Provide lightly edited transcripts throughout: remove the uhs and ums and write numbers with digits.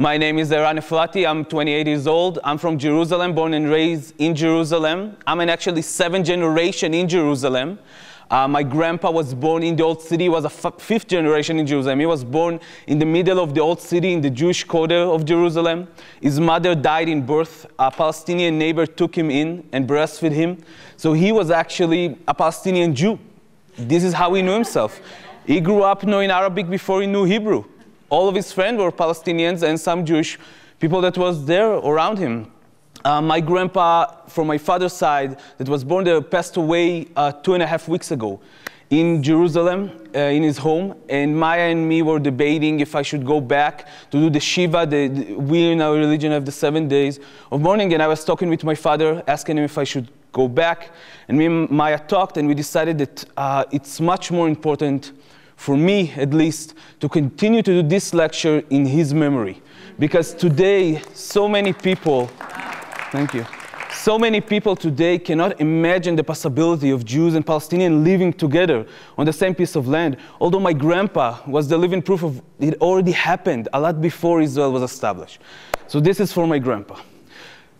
My name is Eran Efrani. I'm 28 years old. I'm from Jerusalem, born and raised in Jerusalem. I'm in actually 7th generation in Jerusalem. My grandpa was born in the Old City. He was a 5th generation in Jerusalem. He was born in the middle of the Old City in the Jewish quarter of Jerusalem. His mother died in birth. A Palestinian neighbor took him in and breastfed him. So he was actually a Palestinian Jew. This is how he knew himself. He grew up knowing Arabic before he knew Hebrew. All of his friends were Palestinians and some Jewish people that was there around him. My grandpa, from my father's side, that was born there, passed away 2.5 weeks ago in Jerusalem, in his home. And Maya and me were debating if I should go back to do the Shiva. We in our religion have the 7 days of mourning. And I was talking with my father, asking him if I should go back. And me and Maya talked, and we decided that it's much more important, for me at least, to continue to do this lecture in his memory. Because today, so many people, thank you, so many people today cannot imagine the possibility of Jews and Palestinians living together on the same piece of land. Although my grandpa was the living proof of it already happened a lot before Israel was established. So this is for my grandpa.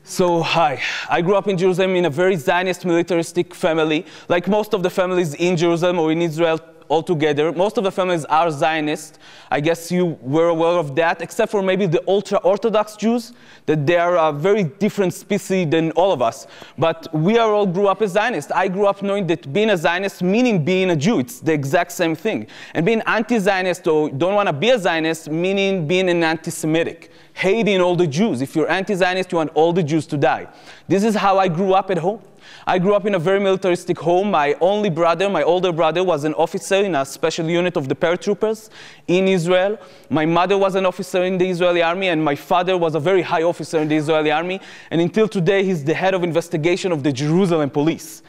So, hi. I grew up in Jerusalem in a very Zionist militaristic family. Like most of the families in Jerusalem or in Israel altogether. Most of the families are Zionist. I guess you were aware of that, except for maybe the ultra-Orthodox Jews, that they are a very different species than all of us. But we all grew up as Zionists. I grew up knowing that being a Zionist meaning being a Jew. It's the exact same thing. And being anti-Zionist or don't want to be a Zionist meaning being an anti-Semitic, hating all the Jews. If you're anti-Zionist, you want all the Jews to die. This is how I grew up at home. I grew up in a very militaristic home. My only brother, my older brother, was an officer in a special unit of the paratroopers in Israel. My mother was an officer in the Israeli army, and my father was a very high officer in the Israeli army. And until today, he's the head of investigation of the Jerusalem police.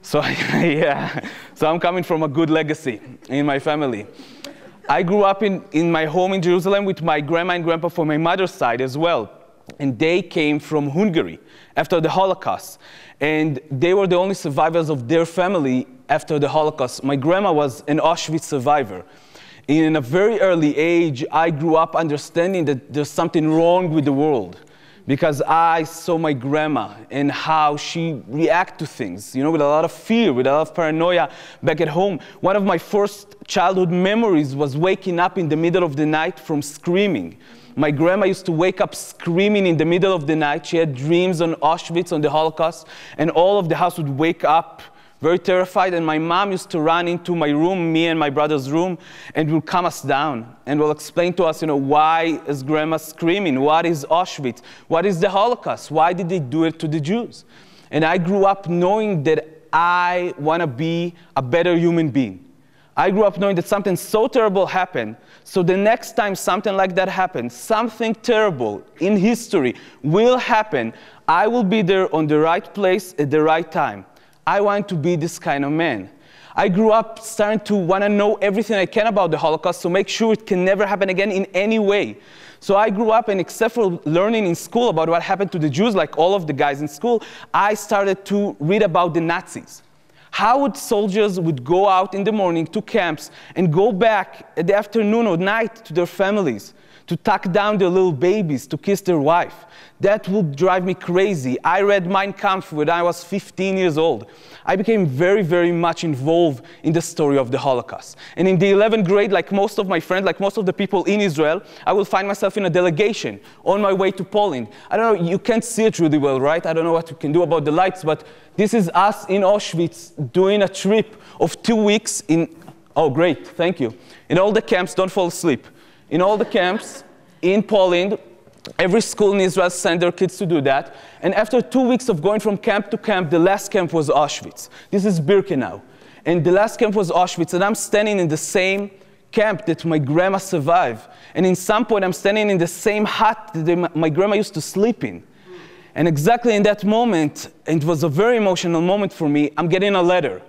So, yeah, so I'm coming from a good legacy in my family. I grew up in my home in Jerusalem with my grandma and grandpa from my mother's side as well. And they came from Hungary after the Holocaust. And they were the only survivors of their family after the Holocaust. My grandma was an Auschwitz survivor. In a very early age, I grew up understanding that there's something wrong with the world, because I saw my grandma and how she reacted to things, you know, with a lot of fear, with a lot of paranoia back at home. One of my first childhood memories was waking up in the middle of the night from screaming. My grandma used to wake up screaming in the middle of the night. She had dreams on Auschwitz, on the Holocaust, and all of the house would wake up very terrified. And my mom used to run into my room, me and my brother's room, and will calm us down and will explain to us, you know, why is grandma screaming? What is Auschwitz? What is the Holocaust? Why did they do it to the Jews? And I grew up knowing that I want to be a better human being. I grew up knowing that something so terrible happened, so the next time something like that happens, something terrible in history will happen, I will be there on the right place at the right time. I want to be this kind of man. I grew up starting to want to know everything I can about the Holocaust to make sure it can never happen again in any way. So I grew up, and except for learning in school about what happened to the Jews, like all of the guys in school, I started to read about the Nazis. How would soldiers would go out in the morning to camps and go back at the afternoon or night to their families to tuck down their little babies, to kiss their wife? That would drive me crazy. I read Mein Kampf when I was 15 years old. I became very, very much involved in the story of the Holocaust. And in the 11th grade, like most of my friends, like most of the people in Israel, I will find myself in a delegation on my way to Poland. I don't know, you can't see it really well, right? I don't know what you can do about the lights, but this is us in Auschwitz doing a trip of 2 weeks in, oh great, thank you. In all the camps, don't fall asleep. In all the camps in Poland, every school in Israel sent their kids to do that. And after 2 weeks of going from camp to camp, the last camp was Auschwitz. This is Birkenau. And the last camp was Auschwitz, and I'm standing in the same camp that my grandma survived. And in some point, I'm standing in the same hut that my grandma used to sleep in. And exactly in that moment, and it was a very emotional moment for me, I'm getting a letter.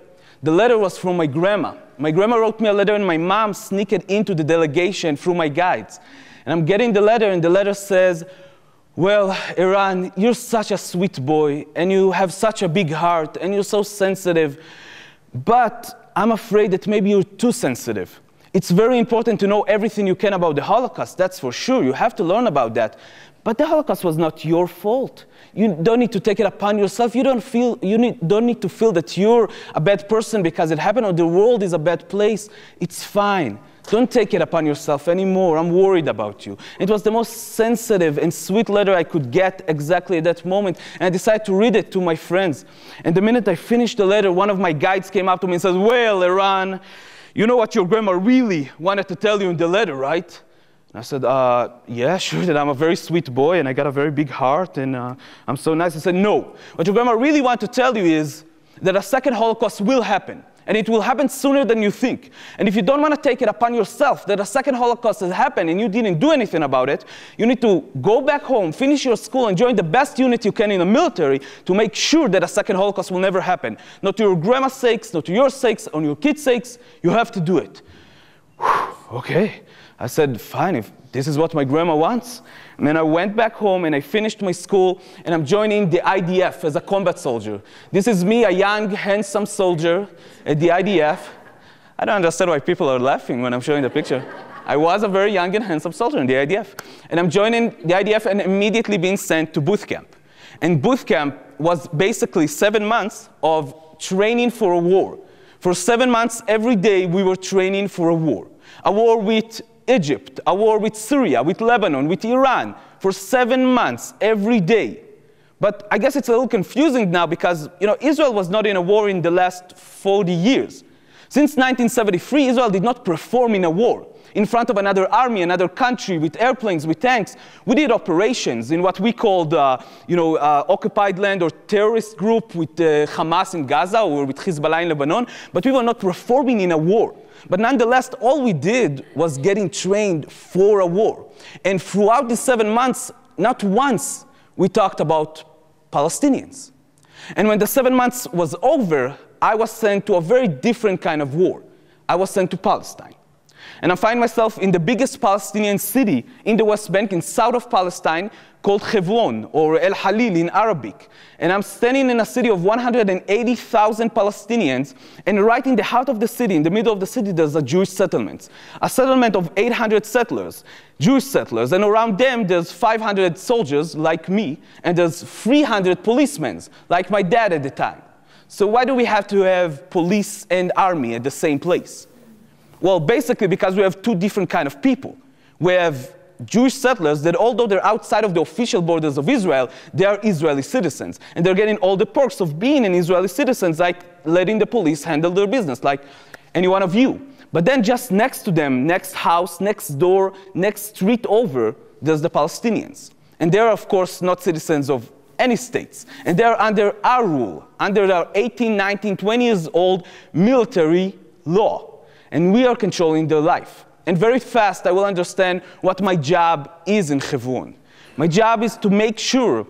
The letter was from my grandma. My grandma wrote me a letter, and my mom sneaked into the delegation through my guides. And I'm getting the letter, and the letter says, well, Eran, you're such a sweet boy, and you have such a big heart, and you're so sensitive, but I'm afraid that maybe you're too sensitive. It's very important to know everything you can about the Holocaust, that's for sure. You have to learn about that. But the Holocaust was not your fault. You don't need to take it upon yourself. You don't need to feel that you're a bad person because it happened or the world is a bad place. It's fine. Don't take it upon yourself anymore. I'm worried about you. It was the most sensitive and sweet letter I could get exactly at that moment. And I decided to read it to my friends. And the minute I finished the letter, one of my guides came up to me and said, "Well, Eran, you know what your grandma really wanted to tell you in the letter, right?" And I said, "Yeah, sure, that I'm a very sweet boy and I got a very big heart and I'm so nice." He said, "No, what your grandma really wanted to tell you is that a second Holocaust will happen. And it will happen sooner than you think. And if you don't want to take it upon yourself that a second Holocaust has happened and you didn't do anything about it, you need to go back home, finish your school, and join the best unit you can in the military to make sure that a second Holocaust will never happen. Not to your grandma's sakes, not to your sakes, on your kids' sakes. You have to do it." Okay. I said, fine, if this is what my grandma wants. And then I went back home and I finished my school and I'm joining the IDF as a combat soldier. This is me, a young, handsome soldier at the IDF. I don't understand why people are laughing when I'm showing the picture. I was a very young and handsome soldier in the IDF. And I'm joining the IDF and immediately being sent to boot camp. And boot camp was basically 7 months of training for a war. For 7 months, every day we were training for a war. A war with Egypt, a war with Syria, with Lebanon, with Iran, for 7 months, every day. But I guess it's a little confusing now because, Israel was not in a war in the last 40 years. Since 1973, Israel did not perform in a war in front of another army, another country, with airplanes, with tanks. We did operations in what we called, occupied land or terrorist group with Hamas in Gaza or with Hezbollah in Lebanon, but we were not performing in a war. But nonetheless, all we did was getting trained for a war. And throughout the 7 months, not once we talked about Palestinians. And when the 7 months was over, I was sent to a very different kind of war. I was sent to Palestine. And I find myself in the biggest Palestinian city in the West Bank, in south of Palestine, called Hebron, or El Halil in Arabic. And I'm standing in a city of 180,000 Palestinians, and right in the heart of the city, in the middle of the city, there's a Jewish settlement. A settlement of 800 settlers, Jewish settlers, and around them there's 500 soldiers, like me, and there's 300 policemen, like my dad at the time. So why do we have to have police and army at the same place? Well, basically because we have two different kind of people. We have Jewish settlers that although they're outside of the official borders of Israel, they are Israeli citizens. And they're getting all the perks of being an Israeli citizen, like letting the police handle their business, like any one of you. But then just next to them, next house, next door, next street over, there's the Palestinians. And they're, of course, not citizens of any states. And they're under our rule, under our 18, 19, 20 years old military law. And we are controlling their life. And very fast, I will understand what my job is in Hebron. My job is to make sure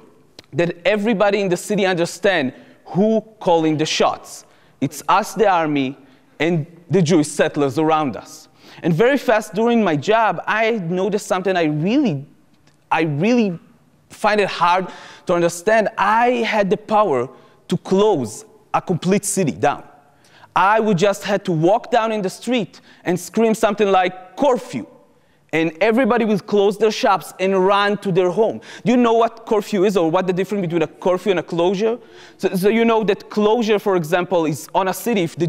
that everybody in the city understands who calling the shots. It's us, the army, and the Jewish settlers around us. And very fast during my job, I noticed something I really find it hard to understand. I had the power to close a complete city down. I would just have to walk down in the street and scream something like curfew. And everybody would close their shops and run to their home. Do you know what curfew is or what the difference between a curfew and a closure? So you know that closure, for example, is on a city. If the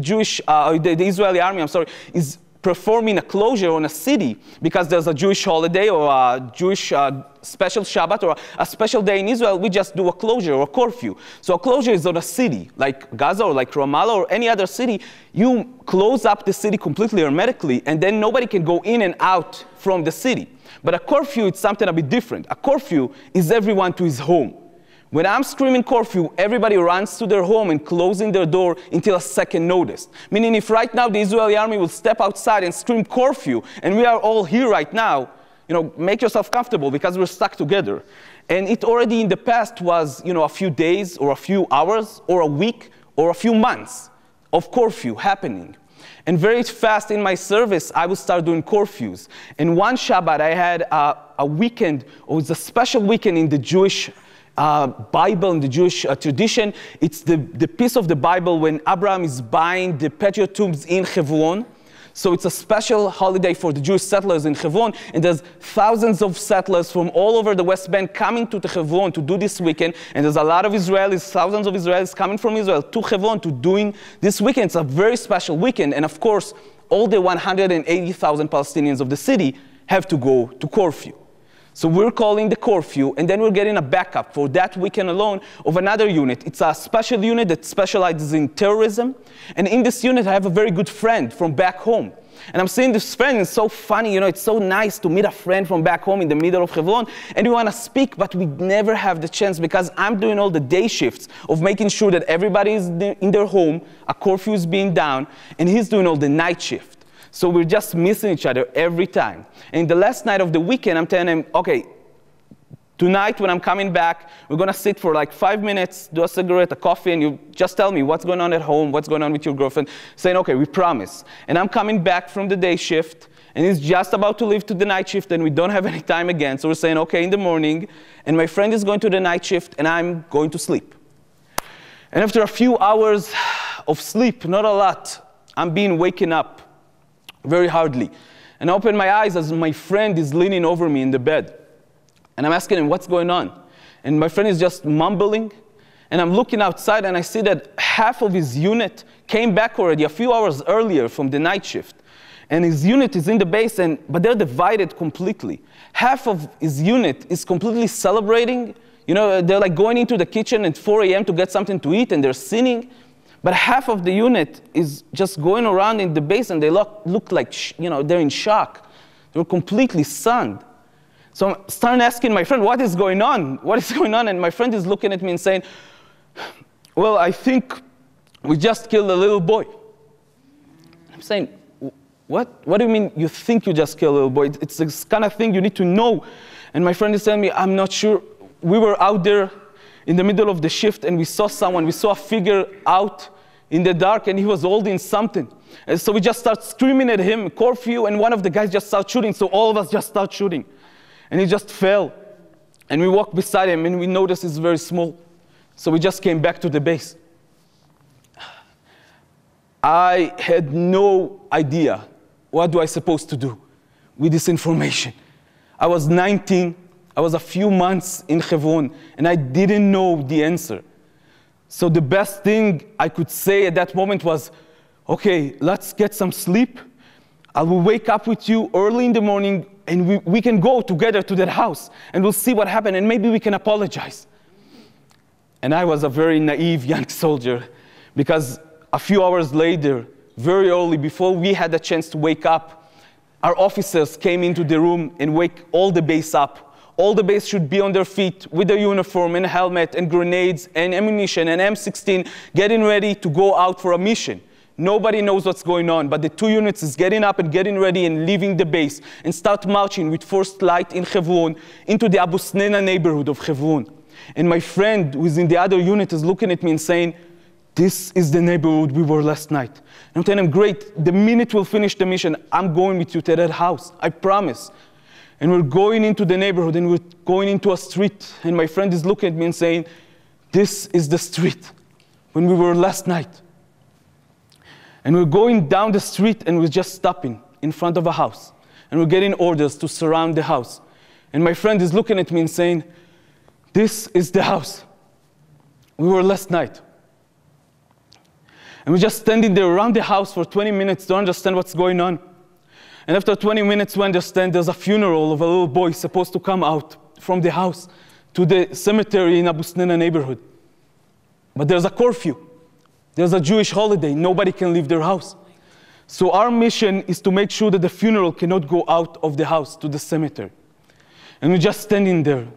Israeli army, is performing a closure on a city because there's a Jewish holiday or a Jewish special Shabbat or a special day in Israel, we just do a closure or a curfew. So a closure is on a city, like Gaza or like Ramallah or any other city. You close up the city completely hermetically, and then nobody can go in and out from the city. But a curfew is something a bit different. A curfew is everyone to his home. When I'm screaming curfew, everybody runs to their home and closing their door until a second notice. Meaning if right now the Israeli army will step outside and scream curfew, and we are all here right now, make yourself comfortable because we're stuck together. And it already in the past was, a few days or a few hours or a week or a few months of curfew happening. And very fast in my service, I would start doing curfews. And one Shabbat, I had a weekend, or it was a special weekend in the Jewish Bible and the Jewish tradition. It's the piece of the Bible when Abraham is buying the patriot tombs in Hebron. So it's a special holiday for the Jewish settlers in Hebron, and there's thousands of settlers from all over the West Bank coming to Hebron to do this weekend, and there's a lot of Israelis, thousands of Israelis coming from Israel to Hebron to doing this weekend. It's a very special weekend, and of course, all the 180,000 Palestinians of the city have to go to curfew. So we're calling the curfew, and then we're getting a backup for that weekend alone of another unit. It's a special unit that specializes in terrorism. And in this unit, I have a very good friend from back home. And I'm seeing this friend, and it's so funny, you know, it's so nice to meet a friend from back home in the middle of Hebron. And we want to speak, but we never have the chance because I'm doing all the day shifts of making sure that everybody is in their home, a curfew is being down, and he's doing all the night shift. So we're just missing each other every time. And the last night of the weekend, I'm telling him, okay, tonight when I'm coming back, we're going to sit for like 5 minutes, do a cigarette, a coffee, and you just tell me what's going on at home, what's going on with your girlfriend, saying, okay, we promise. And I'm coming back from the day shift, and he's just about to leave to the night shift, and we don't have any time again. So we're saying, okay, in the morning, and my friend is going to the night shift, and I'm going to sleep. And after a few hours of sleep, not a lot, I'm being waken up very hardly. And I open my eyes as my friend is leaning over me in the bed. And I'm asking him, what's going on? And my friend is just mumbling. And I'm looking outside, and I see that half of his unit came back already a few hours earlier from the night shift. And his unit is in the base, but they're divided completely. Half of his unit is completely celebrating. You know, they're like going into the kitchen at 4 a.m. to get something to eat, and they're singing. But half of the unit is just going around in the base, and they look like, you know, they're in shock. They're completely stunned. So I'm starting asking my friend, what is going on? What is going on? And my friend is looking at me and saying, well, I think we just killed a little boy. I'm saying, what? What do you mean you think you just killed a little boy? It's this kind of thing you need to know. And my friend is telling me, I'm not sure. We were out there in the middle of the shift, and we saw a figure out in the dark, and he was holding something. And so we just start screaming at him, curfew, and one of the guys just started shooting, so all of us just start shooting. And he just fell. And we walked beside him, and we noticed he's very small. So we just came back to the base. I had no idea what do I supposed to do with this information. I was 19. I was a few months in Hebron, and I didn't know the answer. So the best thing I could say at that moment was, okay, let's get some sleep. I will wake up with you early in the morning, and we can go together to that house, and we'll see what happened, and maybe we can apologize. And I was a very naive young soldier, because a few hours later, very early, before we had the chance to wake up, our officers came into the room and wake all the base up. All the base should be on their feet with a uniform and a helmet and grenades and ammunition and M16, getting ready to go out for a mission. Nobody knows what's going on, but the two units is getting up and getting ready and leaving the base and start marching with first light in Hebron into the Abu Snena neighborhood of Hebron. And my friend who is in the other unit is looking at me and saying, this is the neighborhood we were last night. And I'm telling him, great, the minute we'll finish the mission, I'm going with you to that house, I promise. And we're going into the neighborhood, and we're going into a street. And my friend is looking at me and saying, this is the street when we were last night. And we're going down the street, and we're just stopping in front of a house. And we're getting orders to surround the house. And my friend is looking at me and saying, this is the house we were last night. And we're just standing there around the house for 20 minutes to understand what's going on. And after 20 minutes, we understand there's a funeral of a little boy supposed to come out from the house to the cemetery in Abu Snena neighborhood. But there's a curfew. There's a Jewish holiday. Nobody can leave their house. So our mission is to make sure that the funeral cannot go out of the house to the cemetery. And we're just standing there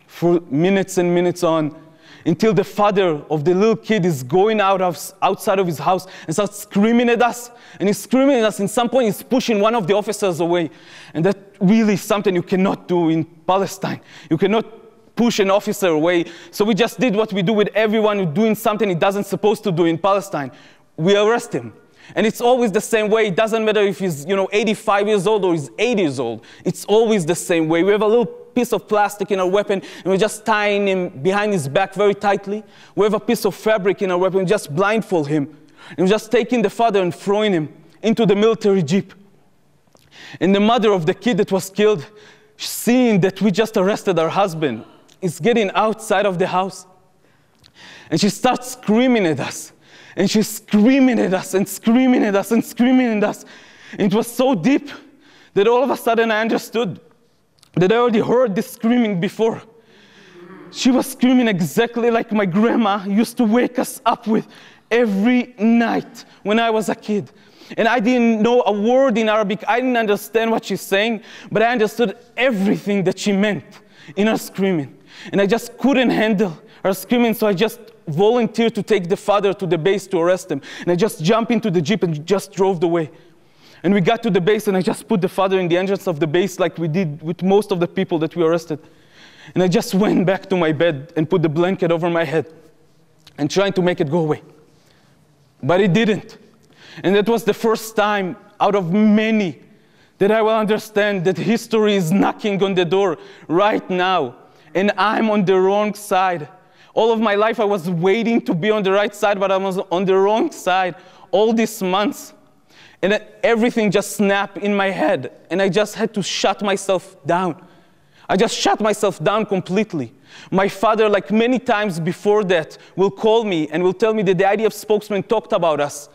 for minutes and minutes on, until the father of the little kid is going outside of his house and starts screaming at us. And he's screaming at us. In some point, he's pushing one of the officers away. And that really is something you cannot do in Palestine. You cannot push an officer away. So we just did what we do with everyone who's doing something he doesn't supposed to do in Palestine. We arrest him. And it's always the same way. It doesn't matter if he's 85 years old or he's 80 years old. It's always the same way. We have a little piece of plastic in our weapon, and we're just tying him behind his back very tightly. We have a piece of fabric in our weapon, just blindfold him. And we're just taking the father and throwing him into the military jeep. And the mother of the kid that was killed, seeing that we just arrested our husband, is getting outside of the house. And she starts screaming at us. And she's screaming at us and screaming at us and screaming at us. And it was so deep that all of a sudden I understood that I already heard this screaming before. She was screaming exactly like my grandma used to wake us up with every night when I was a kid. And I didn't know a word in Arabic. I didn't understand what she's saying, but I understood everything that she meant in her screaming. And I just couldn't handle her screaming, so I just volunteered to take the father to the base to arrest him. And I just jumped into the jeep and just drove away. And we got to the base, and I just put the father in the entrance of the base like we did with most of the people that we arrested. And I just went back to my bed and put the blanket over my head and trying to make it go away. But it didn't. And that was the first time out of many that I will understand that history is knocking on the door right now. And I'm on the wrong side. All of my life I was waiting to be on the right side, but I was on the wrong side all these months. And everything just snapped in my head. And I just had to shut myself down. I just shut myself down completely. My father, like many times before that, will call me and will tell me that the IDF spokesman talked about us.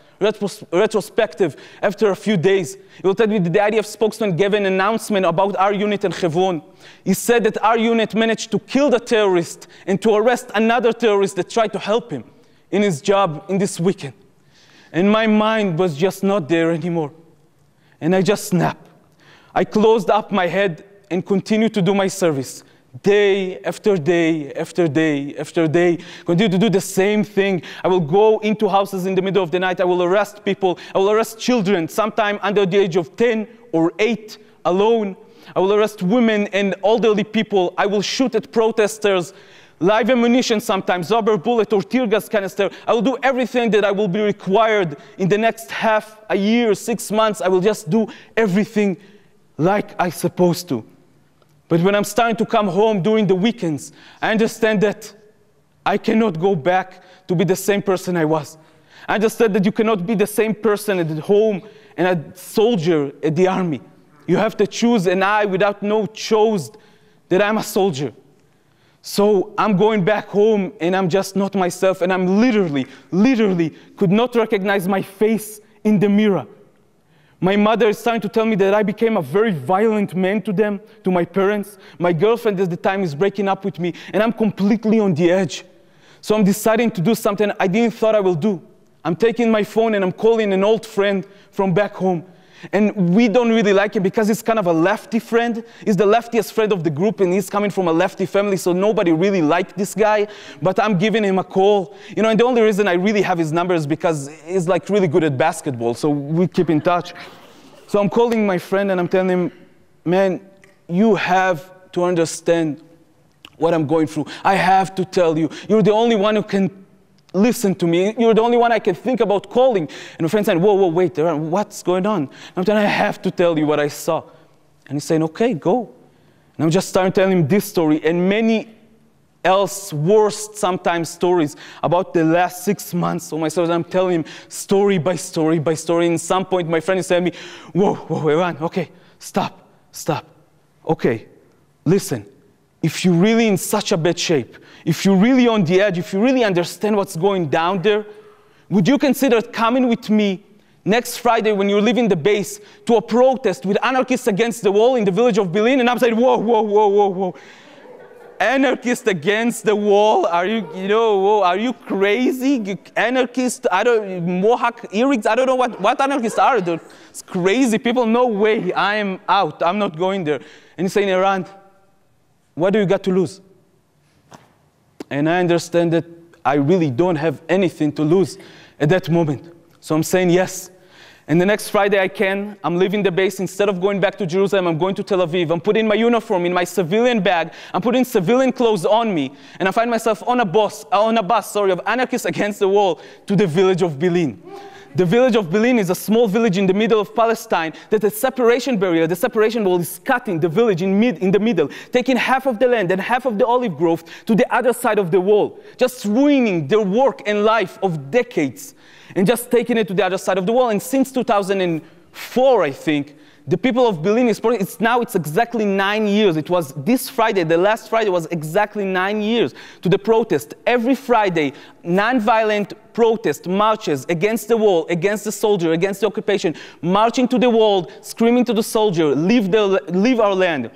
Retrospective, after a few days, he will tell me that the IDF spokesman gave an announcement about our unit in Hebron. He said that our unit managed to kill the terrorist and to arrest another terrorist that tried to help him in his job in this weekend. And my mind was just not there anymore. And I just snapped. I closed up my head and continued to do my service. Day after day after day after day, continue to do the same thing. I will go into houses in the middle of the night. I will arrest people. I will arrest children, sometimes under the age of 10 or 8, alone. I will arrest women and elderly people. I will shoot at protesters, live ammunition sometimes, rubber bullet or tear gas canister. I will do everything that I will be required in the next half a year, 6 months. I will just do everything like I'm supposed to. But when I'm starting to come home during the weekends, I understand that I cannot go back to be the same person I was. I understand that you cannot be the same person at home and a soldier at the army. You have to choose, and I, without no chose that I'm a soldier. So I'm going back home, and I'm just not myself, and I'm literally could not recognize my face in the mirror. My mother is starting to tell me that I became a very violent man to them, to my parents. My girlfriend at the time is breaking up with me, and I'm completely on the edge. So I'm deciding to do something I didn't thought I will do. I'm taking my phone and I'm calling an old friend from back home. And we don't really like him because he's kind of a lefty friend. He's the leftiest friend of the group, and he's coming from a lefty family, so nobody really liked this guy. But I'm giving him a call. You know, and the only reason I really have his number is because he's like really good at basketball, so we keep in touch. So I'm calling my friend and I'm telling him, man, you have to understand what I'm going through. I have to tell you. You're the only one who can listen to me. You're the only one I can think about calling. And my friend said, whoa, wait, Eran, what's going on? I'm telling him, I have to tell you what I saw. And he's saying, okay, go. And I'm just starting telling him this story and many else worse sometimes stories about the last 6 months of my stories. I'm telling him story by story by story. And at some point, my friend is telling me, whoa, Eran, okay, stop. Okay, listen, if you're really in such a bad shape, if you're really on the edge, if you really understand what's going down there, would you consider coming with me next Friday when you're leaving the base to a protest with anarchists against the wall in the village of Bilin? And I'm saying, whoa. Anarchists against the wall? Are you crazy? Anarchists, Mohawk earrings, I don't know what anarchists are. It's crazy people. No way, I am out. I'm not going there. And he's saying, Eran, what do you got to lose? And I understand that I really don't have anything to lose at that moment. So I'm saying yes. And the next Friday I'm leaving the base. Instead of going back to Jerusalem, I'm going to Tel Aviv. I'm putting my uniform in my civilian bag. I'm putting civilian clothes on me. And I find myself on a bus of anarchists against the wall to the village of Bilin. The village of Bilin is a small village in the middle of Palestine that the separation barrier, the separation wall is cutting the village in the middle, taking half of the land and half of the olive grove to the other side of the wall, just ruining their work and life of decades and just taking it to the other side of the wall. And since 2004, I think, the people of Bilin it's exactly 9 years. It was this Friday, the last Friday was exactly 9 years to the protest. Every Friday, non-violent protest, marches against the wall, against the soldier, against the occupation, marching to the wall, screaming to the soldier, leave our land,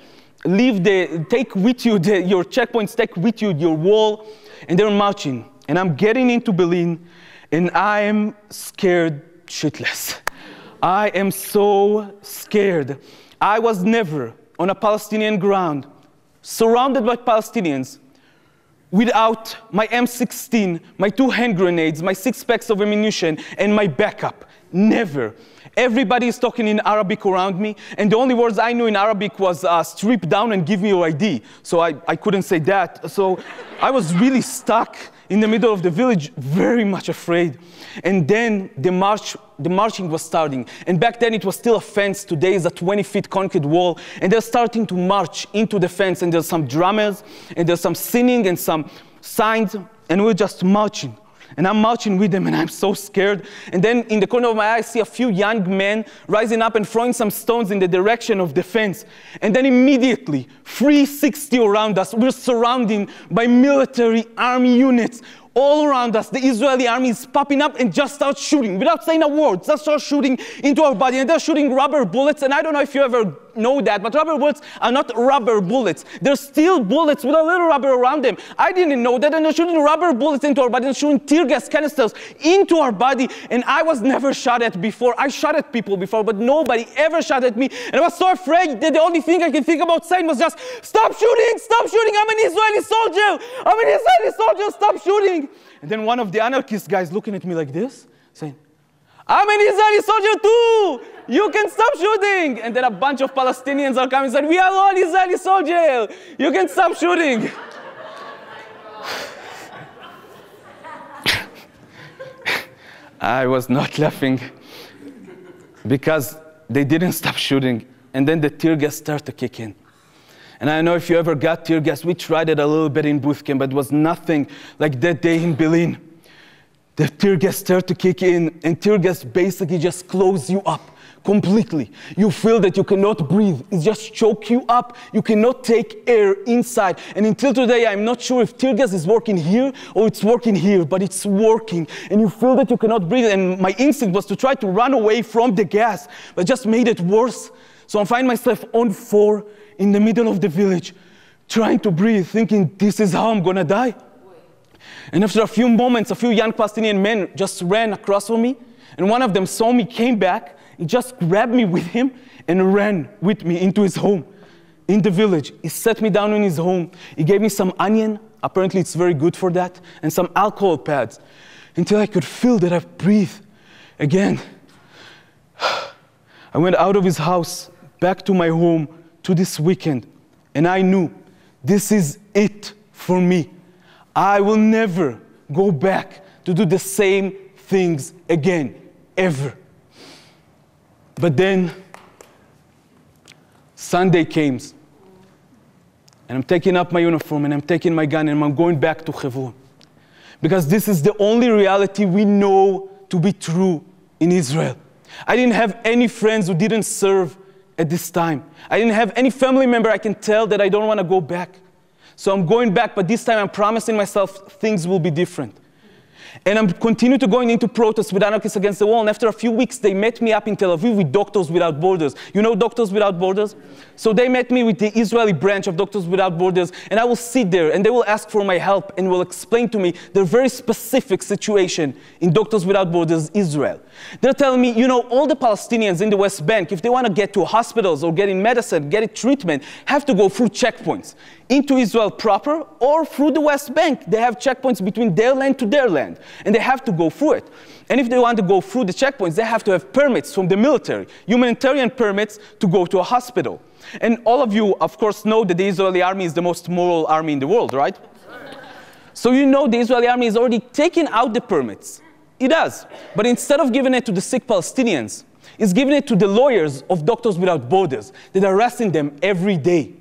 take with you your checkpoints, take with you your wall, and they're marching. And I'm getting into Bilin, and I'm scared shitless. I am so scared. I was never on a Palestinian ground, surrounded by Palestinians, without my M16, my 2 hand grenades, my 6 packs of ammunition, and my backup. Never. Everybody is talking in Arabic around me, and the only words I knew in Arabic was strip down and give me your ID. So I couldn't say that. So I was really stuck in the middle of the village, very much afraid. And then the marching was starting. And back then it was still a fence. Today is a 20-foot concrete wall. And they're starting to march into the fence. And there's some drummers, and there's some singing and some signs. And we're just marching. And I'm marching with them, and I'm so scared. And then in the corner of my eye, I see a few young men rising up and throwing some stones in the direction of the fence. And then immediately, 360 around us, we're surrounded by military army units. All around us, the Israeli army is popping up and just starts shooting without saying a word. Just starts shooting into our body, and they're shooting rubber bullets. And I don't know if you ever know that, but rubber bullets are not rubber bullets. They're steel bullets with a little rubber around them. I didn't know that, and they're shooting rubber bullets into our body and shooting tear gas canisters into our body. And I was never shot at before. I shot at people before, but nobody ever shot at me. And I was so afraid that the only thing I could think about saying was just, stop shooting, I'm an Israeli soldier, stop shooting. And then one of the anarchist guys looking at me like this, saying, I'm an Israeli soldier too! You can stop shooting! And then a bunch of Palestinians are coming and saying, we are all Israeli soldiers! You can stop shooting! I was not laughing because they didn't stop shooting. And then the tear gas started to kick in. And I don't know if you ever got tear gas. We tried it a little bit in boot camp, but it was nothing like that day in Bilin. The tear gas started to kick in, and tear gas basically just closes you up completely. You feel that you cannot breathe. It just chokes you up. You cannot take air inside. And until today, I'm not sure if tear gas is working here or it's working here, but it's working. And you feel that you cannot breathe. And my instinct was to try to run away from the gas, but it just made it worse. So I find myself on 4 in the middle of the village, trying to breathe, thinking, this is how I'm gonna die. And after a few moments, a few young Palestinian men just ran across from me, and one of them saw me, came back, he just grabbed me with him and ran with me into his home in the village. He sat me down in his home. He gave me some onion, apparently it's very good for that, and some alcohol pads, until I could feel that I breathe again. I went out of his house, back to my home, to this weekend, and I knew this is it for me. I will never go back to do the same things again, ever. But then Sunday came, and I'm taking up my uniform, and I'm taking my gun, and I'm going back to Hebron. Because this is the only reality we know to be true in Israel. I didn't have any friends who didn't serve at this time. I didn't have any family member I can tell that I don't want to go back. So I'm going back, but this time I'm promising myself things will be different. And I'm continuing to going into protests with Anarchists Against the Wall, and after a few weeks, they met me up in Tel Aviv with Doctors Without Borders. You know Doctors Without Borders? So they met me with the Israeli branch of Doctors Without Borders, and I will sit there, and they will ask for my help, and will explain to me their very specific situation in Doctors Without Borders, Israel. They're telling me, you know, all the Palestinians in the West Bank, if they want to get to hospitals or get in medicine, get treatment, have to go through checkpoints into Israel proper or through the West Bank. They have checkpoints between their land to their land, and they have to go through it. And if they want to go through the checkpoints, they have to have permits from the military, humanitarian permits to go to a hospital. And all of you, of course, know that the Israeli army is the most moral army in the world, right? So you know the Israeli army is already taking out the permits It does. But instead of giving it to the sick Palestinians, it's giving it to the lawyers of Doctors Without Borders that are arresting them every day.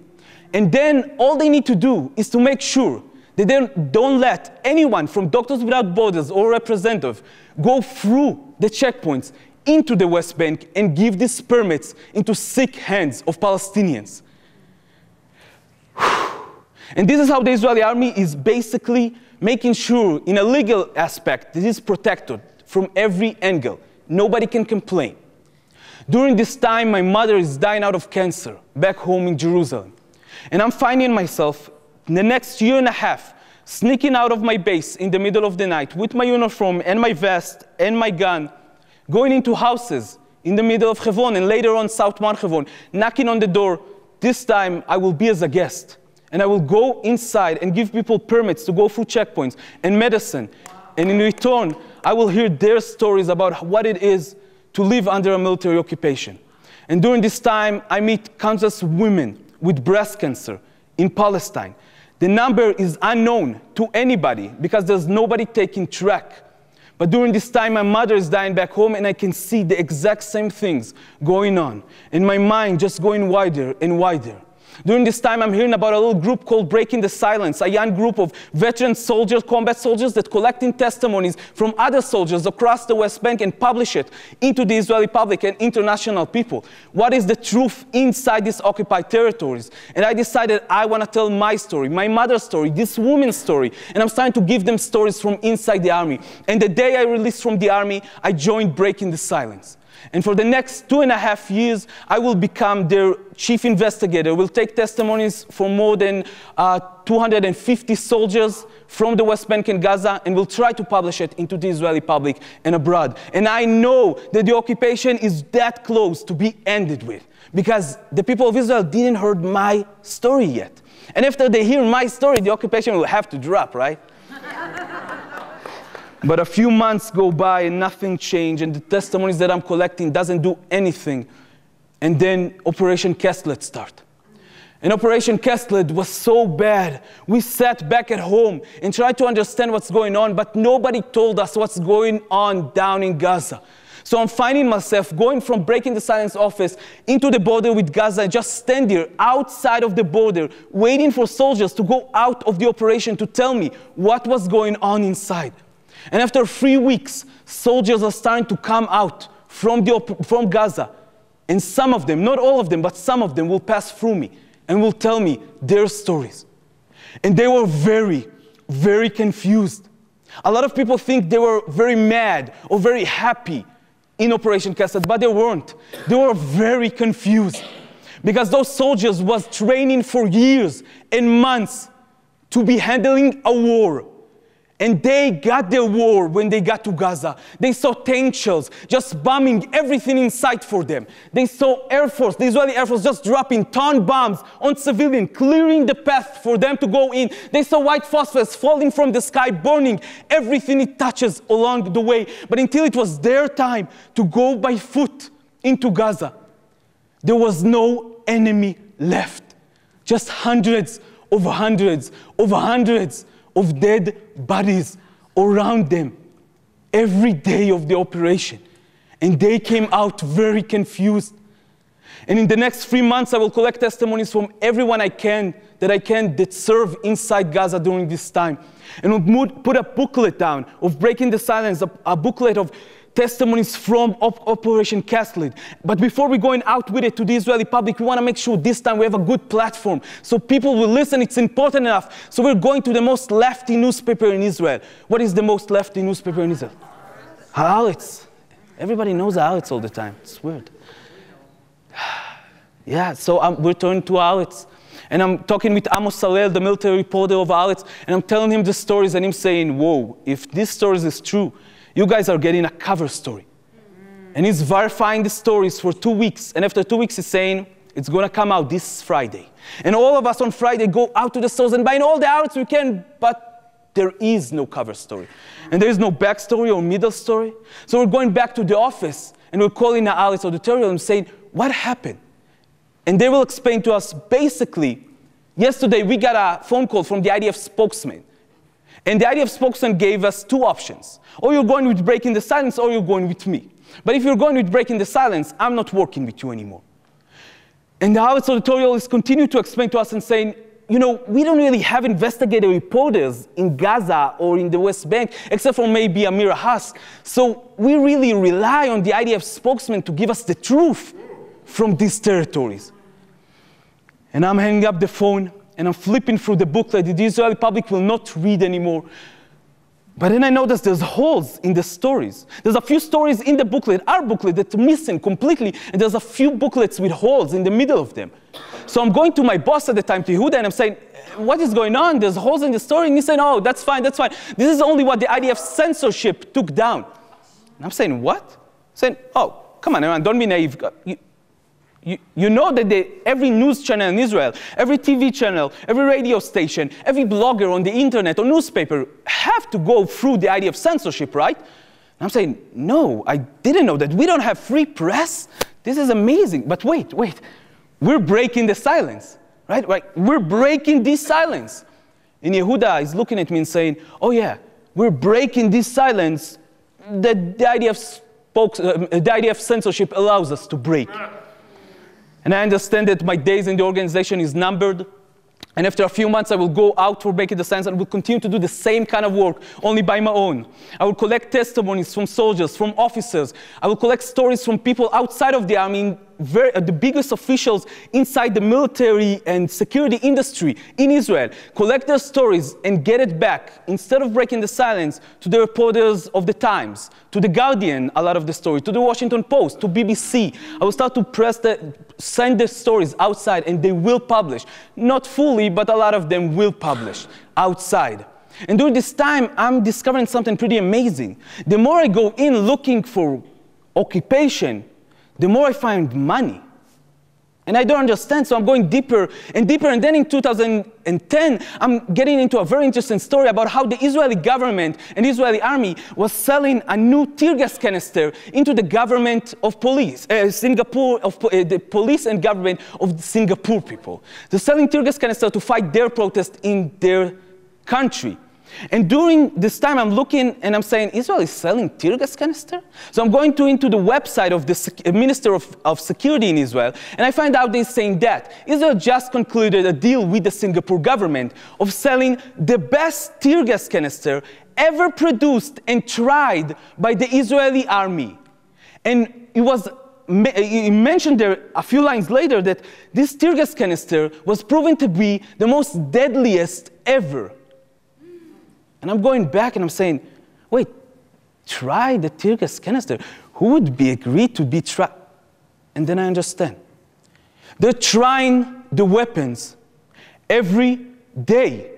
And then all they need to do is to make sure that they don't let anyone from Doctors Without Borders or representative go through the checkpoints into the West Bank and give these permits into sick hands of Palestinians. And this is how the Israeli army is basically making sure, in a legal aspect, this is protected from every angle. Nobody can complain. During this time, my mother is dying out of cancer back home in Jerusalem. And I'm finding myself, in the next year and a half, sneaking out of my base in the middle of the night with my uniform and my vest and my gun, going into houses in the middle of Hebron and later on South Mount Hebron, knocking on the door. This time, I will be as a guest. And I will go inside and give people permits to go through checkpoints and medicine. And in return, I will hear their stories about what it is to live under a military occupation. And during this time, I meet countless women with breast cancer in Palestine. The number is unknown to anybody because there's nobody taking track. But during this time, my mother is dying back home, and I can see the exact same things going on. And my mind just going wider and wider. During this time, I'm hearing about a little group called Breaking the Silence, a young group of veteran soldiers, combat soldiers, that collecting testimonies from other soldiers across the West Bank and publish it into the Israeli public and international people. What is the truth inside these occupied territories? And I decided I want to tell my story, my mother's story, this woman's story, and I'm starting to give them stories from inside the army. And the day I released from the army, I joined Breaking the Silence. And for the next 2.5 years, I will become their chief investigator. We'll take testimonies from more than 250 soldiers from the West Bank and Gaza, and we'll try to publish it into the Israeli public and abroad. And I know that the occupation is that close to be ended with, because the people of Israel didn't hear my story yet. And after they hear my story, the occupation will have to drop, right? But a few months go by and nothing changed, and the testimonies that I'm collecting doesn't do anything. And then Operation Kesslet started. And Operation Kesslet was so bad. We sat back at home and tried to understand what's going on, but nobody told us what's going on down in Gaza. So I'm finding myself going from Breaking the Silence office into the border with Gaza and just stand there outside of the border, waiting for soldiers to go out of the operation to tell me what was going on inside. And after 3 weeks, soldiers are starting to come out from Gaza. And some of them, not all of them, but some of them will pass through me and will tell me their stories. And they were very, very confused. A lot of people think they were very mad or very happy in Operation Kesslet, but they weren't. They were very confused because those soldiers was training for years and months to be handling a war. And they got their war when they got to Gaza. They saw tank shells just bombing everything in sight for them. They saw Air Force, the Israeli Air Force, just dropping ton bombs on civilians, clearing the path for them to go in. They saw white phosphorus falling from the sky, burning everything it touches along the way. But until it was their time to go by foot into Gaza, there was no enemy left. Just hundreds over hundreds over hundreds of dead bodies around them every day of the operation. And they came out very confused. And in the next 3 months, I will collect testimonies from everyone that serve inside Gaza during this time. And we'll put a booklet down of Breaking the Silence, a booklet of testimonies from Operation Kesslet. But before we're going out with it to the Israeli public, we want to make sure this time we have a good platform so people will listen. It's important enough. So we're going to the most lefty newspaper in Israel. What is the most lefty newspaper in Israel? Haaretz. Everybody knows Haaretz all the time. It's weird. Yeah, so we're turning to Haaretz. And I'm talking with Amos Salel, the military reporter of Haaretz, and I'm telling him the stories, and him saying, whoa, if this stories is true, you guys are getting a cover story. And he's verifying the stories for 2 weeks. And after 2 weeks, he's saying, it's going to come out this Friday. And all of us on Friday go out to the stores and buy in all the outlets we can, but there is no cover story. And there is no backstory or middle story. So we're going back to the office, and we're calling the Haaretz auditorium and saying, what happened? And they will explain to us, basically, yesterday we got a phone call from the IDF spokesman. And the IDF spokesman gave us two options. Or you're going with breaking the silence, or you're going with me. But if you're going with breaking the silence, I'm not working with you anymore. And the Haaretz editorial is continuing to explain to us and saying, you know, we don't really have investigative reporters in Gaza or in the West Bank, except for maybe Amira Haas. So we really rely on the IDF spokesman to give us the truth from these territories. And I'm hanging up the phone, and I'm flipping through the booklet that the Israeli public will not read anymore. But then I noticed there's holes in the stories. There's a few stories in the booklet, our booklet, that's missing completely, and there's a few booklets with holes in the middle of them. So I'm going to my boss at the time, to Yehuda, and I'm saying, what is going on? There's holes in the story. And he said, oh, that's fine, that's fine. This is only what the IDF censorship took down. And I'm saying, what? I'm saying, oh, come on, Eran, don't be naive. You know that every news channel in Israel, every TV channel, every radio station, every blogger on the internet or newspaper have to go through the IDF censorship, right? And I'm saying, no, I didn't know that. We don't have free press? This is amazing. But wait. We're breaking the silence, right? We're breaking this silence. And Yehuda is looking at me and saying, oh yeah, we're breaking this silence that the IDF censorship allows us to break. And I understand that my days in the organization is numbered. And after a few months, I will go out for breaking the silence and will continue to do the same kind of work, only by my own. I will collect testimonies from soldiers, from officers. I will collect stories from people outside of the army, the biggest officials inside the military and security industry in Israel. Collect their stories and get it back, instead of breaking the silence, to the reporters of the Times, to the Guardian, a lot of the story, to the Washington Post, to BBC. I will start to send the stories outside, and they will publish. Not fully, but a lot of them will publish outside. And during this time, I'm discovering something pretty amazing. The more I go in looking for occupation, the more I find money. And I don't understand, so I'm going deeper and deeper. And then in 2010, I'm getting into a very interesting story about how the Israeli government and Israeli army was selling a new tear gas canister into the government of police, the police and government of the Singapore people. They're selling tear gas canister to fight their protest in their country. And during this time, I'm looking and I'm saying, Israel is selling tear gas canister? So I'm going into the website of the Minister of Security in Israel, and I find out they're saying that Israel just concluded a deal with the Singapore government of selling the best tear gas canister ever produced and tried by the Israeli army. And it mentioned there a few lines later that this tear gas canister was proven to be the most deadliest ever. And I'm going back and I'm saying, wait, try the tear gas canister. Who would be agreed to be tried? And then I understand. They're trying the weapons every day.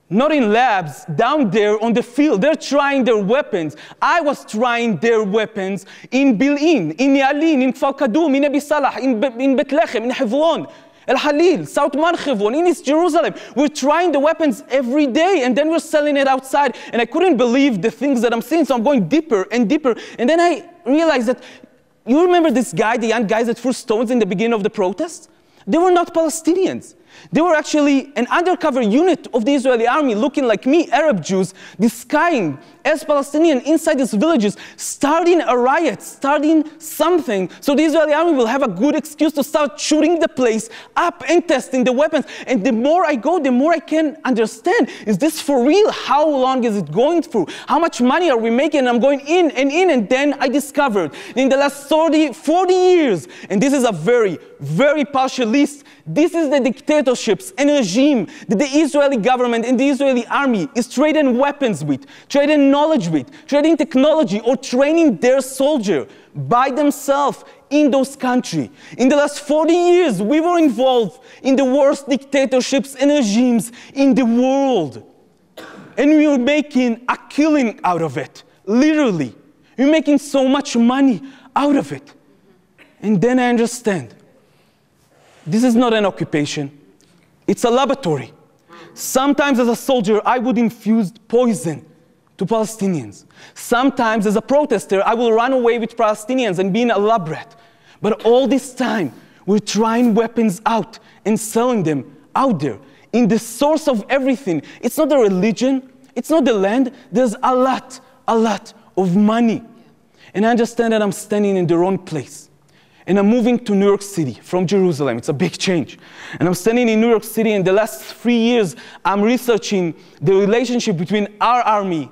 Not in labs, down there on the field. They're trying their weapons. I was trying their weapons in Bil'in, in Yalin, in Kfar Kadum, in Abi Salah, in Bethlehem, in Hebron, El Halil, South Marchevon, in East Jerusalem. We're trying the weapons every day, and then we're selling it outside. And I couldn't believe the things that I'm seeing, so I'm going deeper and deeper. And then I realized that, you remember this guy, the young guys that threw stones in the beginning of the protests? They were not Palestinians. They were actually an undercover unit of the Israeli army, looking like me, Arab Jews, disguising as Palestinian inside these villages, starting a riot, starting something, so the Israeli army will have a good excuse to start shooting the place up and testing the weapons. And the more I go, the more I can understand, is this for real? How long is it going through? How much money are we making? And I'm going in, and then I discovered in the last 40 years, and this is a very, very partial list, this is the dictatorships and regime that the Israeli government and the Israeli army is trading weapons with, trading knowledge with, trading technology, or training their soldier by themselves in those countries. In the last 40 years, we were involved in the worst dictatorships and regimes in the world. And we were making a killing out of it, literally. We're making so much money out of it. And then I understand. This is not an occupation. It's a laboratory. Sometimes as a soldier, I would infuse poison to Palestinians. Sometimes as a protester, I will run away with Palestinians and be in a lab rat. But all this time, we're trying weapons out and selling them out there. In the source of everything, it's not a religion, It's not the land. There's a lot of money. And I understand that I'm standing in the wrong place. And I'm moving to New York City from Jerusalem. It's a big change. And I'm standing in New York City, and the last 3 years, I'm researching the relationship between our army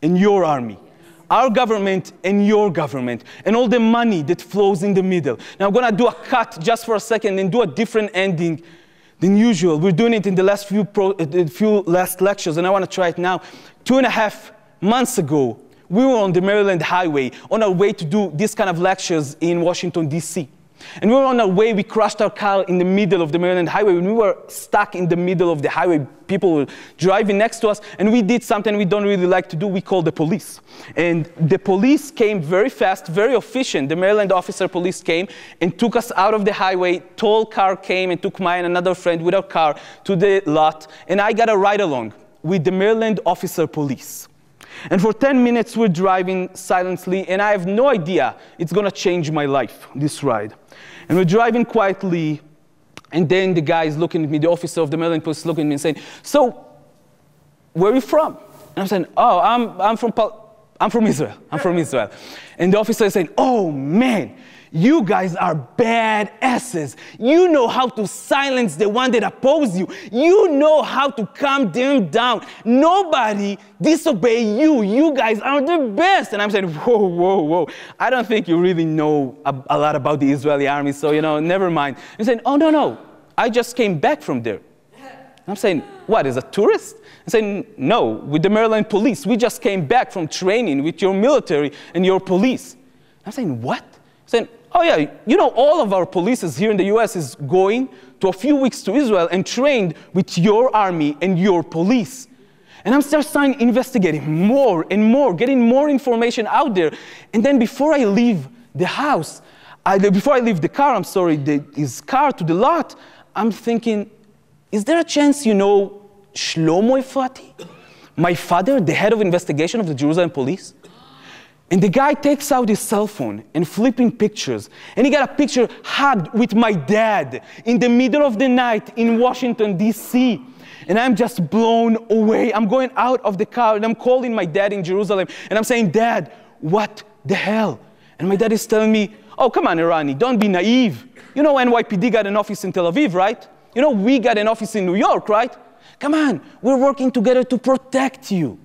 and your army, our government and your government, and all the money that flows in the middle. Now, I'm going to do a cut just for a second and do a different ending than usual. We're doing it in the last few last lectures, and I want to try it now. 2.5 months ago, we were on the Maryland highway on our way to do this kind of lectures in Washington, D.C. And we were on our way, we crashed our car in the middle of the Maryland highway. When we were stuck in the middle of the highway, people were driving next to us, and we did something we don't really like to do. We called the police. And the police came very fast, very efficient. The Maryland officer police came and took us out of the highway. Tall car came and took my and another friend with our car to the lot. And I got a ride along with the Maryland officer police. And for 10 minutes, we're driving silently, and I have no idea it's going to change my life, this ride. And we're driving quietly, and then the guy is looking at me, the officer of the Maryland police is looking at me and saying, "So, where are you from?" And I'm saying, "Oh, I'm from Israel. I'm from Israel." And the officer is saying, "Oh, man, you guys are badasses. You know how to silence the one that opposes you. You know how to calm them down. Nobody disobey you. You guys are the best." And I'm saying, whoa, whoa, whoa. I don't think you really know a lot about the Israeli army, so, never mind. I'm saying, "Oh, no. I just came back from there." I'm saying, "What, as a tourist?" I'm saying, "No, with the Maryland police. We just came back from training with your military and your police." I'm saying, "What?" I'm saying, "Oh yeah, all of our police here in the US is going to a few weeks to Israel and trained with your army and your police." And I'm starting investigating more and more, getting more information out there. And then before I leave the house, before I leave the car, his car to the lot, I'm thinking, is there a chance you know Shlomo Efrani? My father, the head of investigation of the Jerusalem police? And the guy takes out his cell phone and flipping pictures. And he got a picture hugged with my dad in the middle of the night in Washington, D.C. And I'm just blown away. I'm going out of the car and I'm calling my dad in Jerusalem. And I'm saying, "Dad, what the hell?" And my dad is telling me, "Oh, come on, Erani, don't be naive. You know NYPD got an office in Tel Aviv, right? You know we got an office in New York, right? Come on, we're working together to protect you."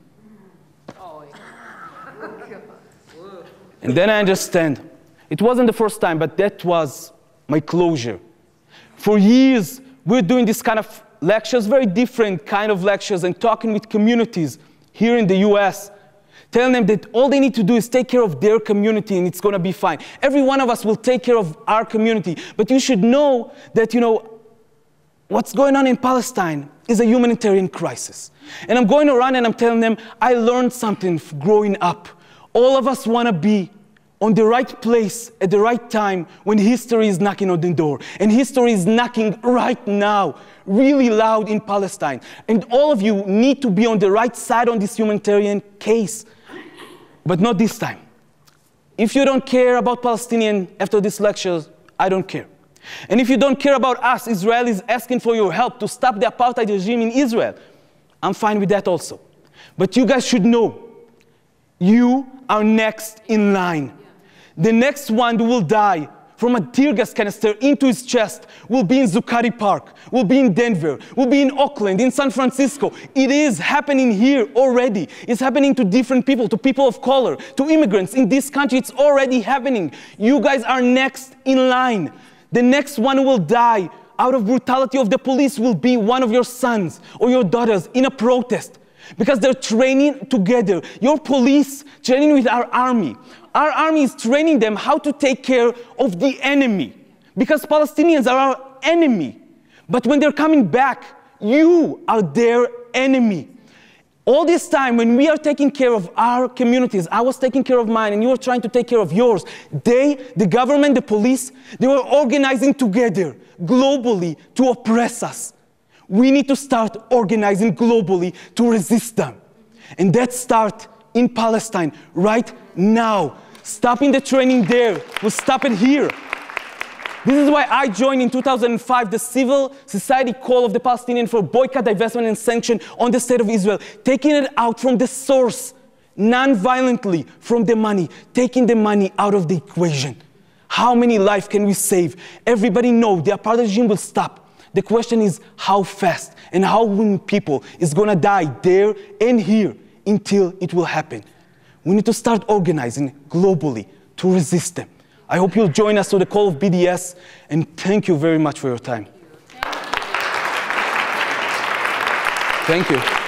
And then I understand. It wasn't the first time, but that was my closure. For years, we're doing this kind of lectures, very different kind of lectures, and talking with communities here in the US, telling them that all they need to do is take care of their community and it's going to be fine. Every one of us will take care of our community. But you should know that, what's going on in Palestine is a humanitarian crisis. And I'm going around and I'm telling them, I learned something growing up. All of us want to be on the right place at the right time when history is knocking on the door. And history is knocking right now, really loud in Palestine. And all of you need to be on the right side on this humanitarian case. But not this time. If you don't care about Palestinians after these lectures, I don't care. And if you don't care about us, Israelis asking for your help to stop the apartheid regime in Israel, I'm fine with that also. But you guys should know, you are next in line. The next one who will die from a tear gas canister into his chest will be in Zuccotti Park, will be in Denver, will be in Oakland, in San Francisco. It is happening here already. It's happening to different people, to people of color, to immigrants. In this country, it's already happening. You guys are next in line. The next one who will die out of brutality of the police will be one of your sons or your daughters in a protest. Because they're training together. Your police training with our army. Our army is training them how to take care of the enemy. Because Palestinians are our enemy. But when they're coming back, you are their enemy. All this time, when we are taking care of our communities, I was taking care of mine, and you were trying to take care of yours. The government, the police, they were organizing together, globally, to oppress us. We need to start organizing globally to resist them. And that starts in Palestine right now. Stopping the training there will stop it here. This is why I joined in 2005 the civil society call of the Palestinians for boycott, divestment, and sanction on the state of Israel, taking it out from the source, non-violently, from the money, taking the money out of the equation. How many lives can we save? Everybody knows the apartheid regime will stop. The question is how fast and how many people is going to die there and here until it will happen. We need to start organizing globally to resist them. I hope you'll join us to the call of BDS, and thank you very much for your time. Thank you.